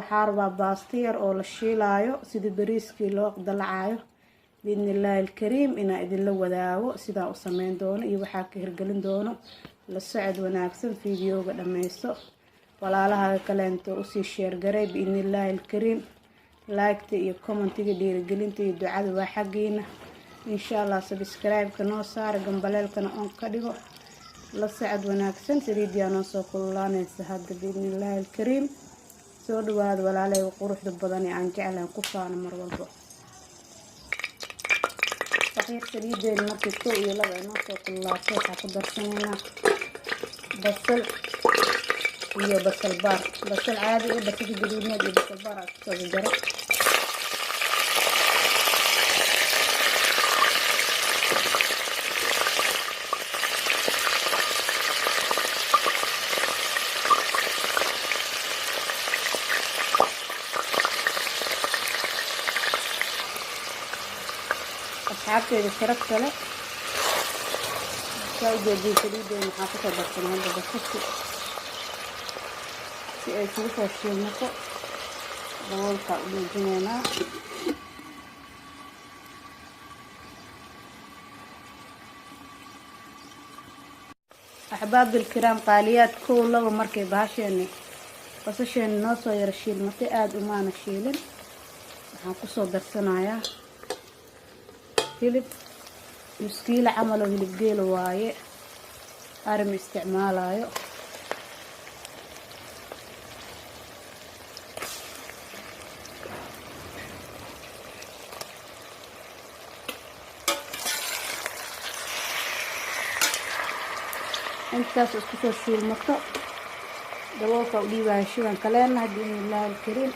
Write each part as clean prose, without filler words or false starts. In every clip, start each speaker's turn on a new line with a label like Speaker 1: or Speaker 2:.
Speaker 1: waxaa rabaa baasto yar oo la shiilaayo sida bariiskii loo dalacayo biidnillaahi alkariim inaa idinla wadaago sidaan u sameyn doono iyo waxaa ka hirgelin doono la socod wanaagsan fiidiyooga dhammaysto walaalaha kaleento usii sheergaray biidnillaahi alkariim laagta iyo commentiga dhiirigelinta iyo ducada waa xaggiina insha allah subscribe-ka noo saara gambaleelkana oon ka dhigo la socod wanaagsan saliidiyaa noo soo kululaanaysa hadda biidnillaahi alkariim soo dhawaada walaalahayga quruxda badan ee aan jeclahay ku faano mar walba saxiix saliideena markii 1 iyo 2 ay noo soo kululaatay waxaa ku darsanaynaa basal iyo basal baar basal caadi iyo basal gaduudneed iyo basal baar aad kusoo jaray asxaabteeda sharafta leh saa ujeedin saliideena waxaa kusoo darsanaa hadda basasha si ay kugu soo shiilmato daboolka u dhuujinaynaa axbaab bilkiraam qaaliyaad 1 2 markay bahasheeni basasheeni noo soo yara shiilmatay aada umaana shiilin waxaan kusoo darsanayaa hilib muskiila camal oo hilib geelo waaye arimi isticmaalayo intaas isku soo shiilmato daboolka u dhiibaya shidan kaleenahay biidnillaahi alkariim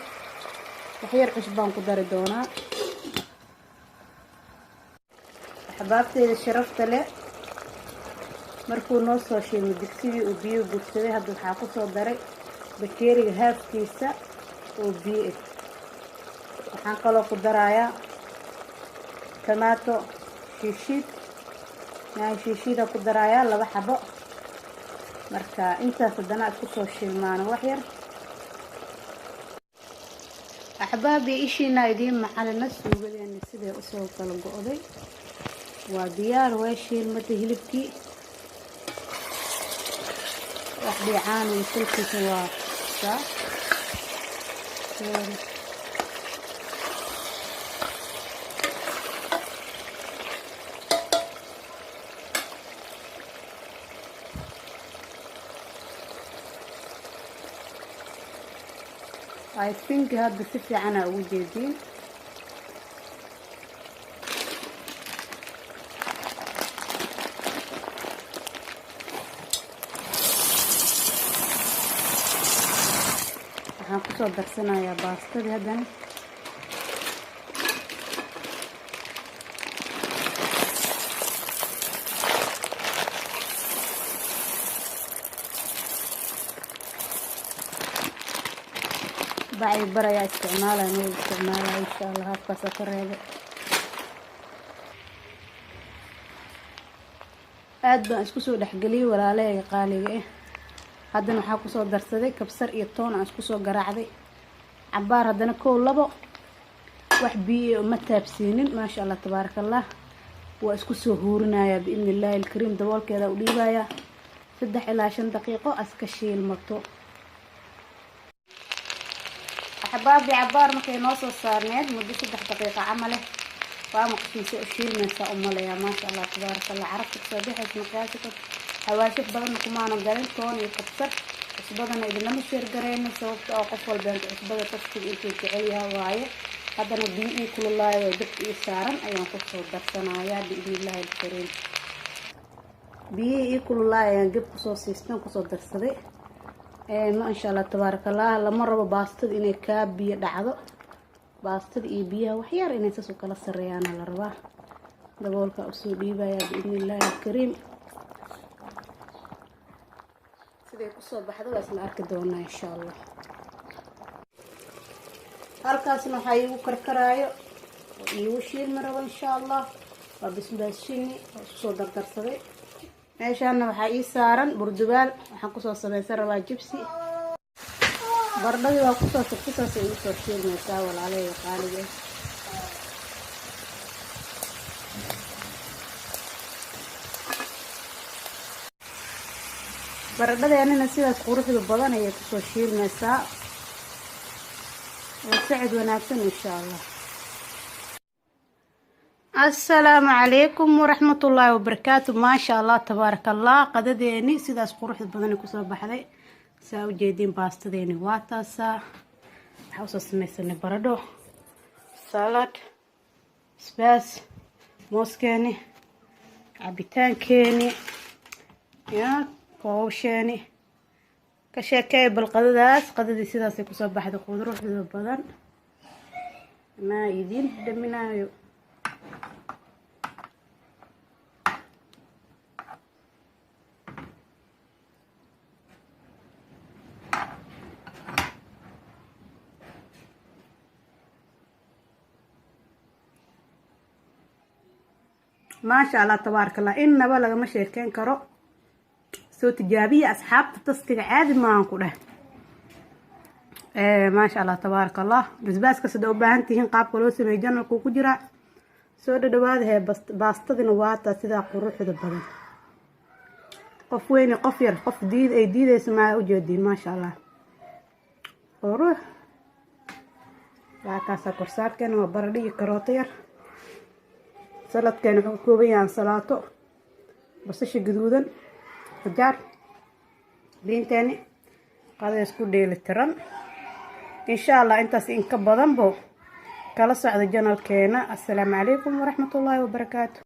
Speaker 1: waxyar cusbaan ku dari doonaa axbaabteeda sharafta leh markuu noo soo shiilmo digsigii uu biyo gursaday hadda waxaa kusoo daray bakeeriga haafkiisa oo biyo ah waxaan kaloo ku darayaa tamaato shiishiid yaan shiishiida ku darayaa 2 xabo marka intaas haddana isku soo shiilmaano waxyar axbaabi ishiina idiin macalina suugadeena sidee usoo kala go'day waa diyaar way shiilmatay hilibkii wax dhiicaan iyo sulkiisa waa saa I think hadda si fiican aa ugu jeediin waxaan kusoo darsanayaa baastadii haddana bacay barayaa isticmaalaya noo isticmaalaya insha allah habkaasa ka reebe aad baan isku soo dhexgeliyay walaalahayga qaaliga ah haddana waxaa kusoo darsaday kabsar iyo toon aan isku soo garaacday cabaar haddana 1 2 wax biyo ma taabsiinin maasha allah tabaaraka allah waa isku soo huurinayaa biidnillaahi alkariim daboolkeeda u dhiibayaa 3 ilaa 5 daqiiqo aska shiilmato axbaabi cabaar markay noo soo saarneed muddo 3 daqiiqo camale waa maqshiisa u shiilmaysaa u maleeyaa maasha allah tabaaraka allah carabta kasoo bixaysa maqaasika hawaashid badan kumaana galin toon iyo kabsar cusbadana idinlama sheergareyna sababta oo qof walba cusbada qofkiisa intuu jecel yahay waaye haddana biyo ii kululaayo dabka ii saaran ayaan kusoo darsanayaa biidnillaahi alkariim biyihii ii kululaayo ayaan gab kusoo siistan kusoo darsaday maasha allah tabaaraka allah lama rabo baastada inay kaa biyo dhacdo baastada iyo biyaha waxyar inay saas u kala sareeyaana la rabaa daboolka usoo dhiibayaa biidnillaahi alkariim siday kusoo baxdo waa isla arki doonaa insha allah halkaasna waxaa iigu karkaraayo oo iigu shiilmi rabo insha allah waa basbaas shini oo isku soo dardarsaday meeshaana waxaa ii saaran burdubaal waxaan kusoo samaysan rabaa jibsi baradhadii waa kusoo sugtisaas ay usoo shiilmaysaa walaalay qaaliga. baradhadeennina sidaas quruxda badan ayay kusoo shiilmaysaa. وسعد وناكسن إن شاء الله. السلام عليكم ورحمة الله وبركاته. ما شاء الله تبارك الله. قدديني سيداس قروح بدني كسر بحذي ساو جيدين باستديني واتاسا حوص سميسني بردو سالاد سباس موسكيني عبيتان كيني يا كوشيني كشاكاي بالقدداس قددي سيداس كسر بحذي قروح بدن ما يدين دمنايو. ما شاء الله تبارك الله. إننا بلغ مشي كان كرو سو تجابية أصحاب تصدق عادي ما نقوله. ما شاء الله تبارك الله. بس كسدوا بهانتين قاب كلوس ميجان الكوكو جرا سو دواد هي بس باستدين واتا سدا قروح دبل قف وين قفير قف ديد أي ديد اسمها وجودين ما شاء الله قروح لا كاسا كرسات كانوا بردي كروطير سلطة كانوا كوبيان سلطة بصش جدودا خجار لين تاني هذا يسكون ديل الترن إن شاء الله أنت سإنك بضنبو كلا صعد الجنال كينا. السلام عليكم ورحمة الله وبركاته.